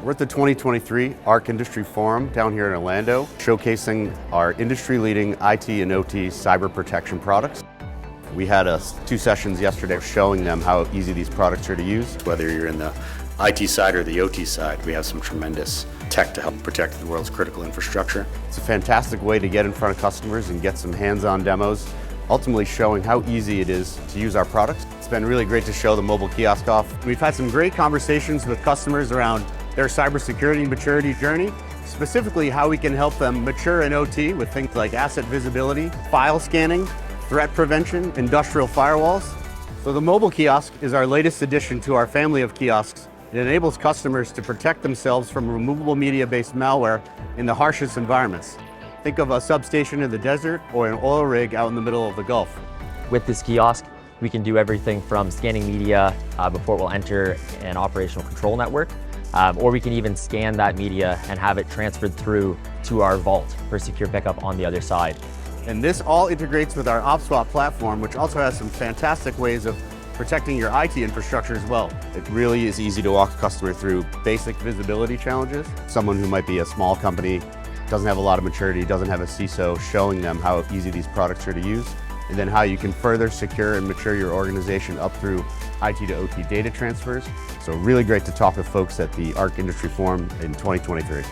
We're at the 2023 ARC Industry Forum down here in Orlando, showcasing our industry-leading IT and OT cyber protection products. We had 2 sessions yesterday showing them how easy these products are to use. Whether you're in the IT side or the OT side, we have some tremendous tech to help protect the world's critical infrastructure. It's a fantastic way to get in front of customers and get some hands-on demos, ultimately showing how easy it is to use our products. It's been really great to show the mobile kiosk off. We've had some great conversations with customers around their cybersecurity maturity journey, specifically how we can help them mature in OT with things like asset visibility, file scanning, threat prevention, industrial firewalls. So the mobile kiosk is our latest addition to our family of kiosks. It enables customers to protect themselves from removable media-based malware in the harshest environments. Think of a substation in the desert or an oil rig out in the middle of the Gulf. With this kiosk, we can do everything from scanning media before it will enter an operational control network, or we can even scan that media and have it transferred through to our vault for secure pickup on the other side. And this all integrates with our OPSWAT platform, which also has some fantastic ways of protecting your IT infrastructure as well. It really is easy to walk a customer through basic visibility challenges. Someone who might be a small company, doesn't have a lot of maturity, doesn't have a CISO, showing them how easy these products are to use, and then how you can further secure and mature your organization up through IT to OT data transfers. So really great to talk with folks at the ARC Industry Forum in 2023.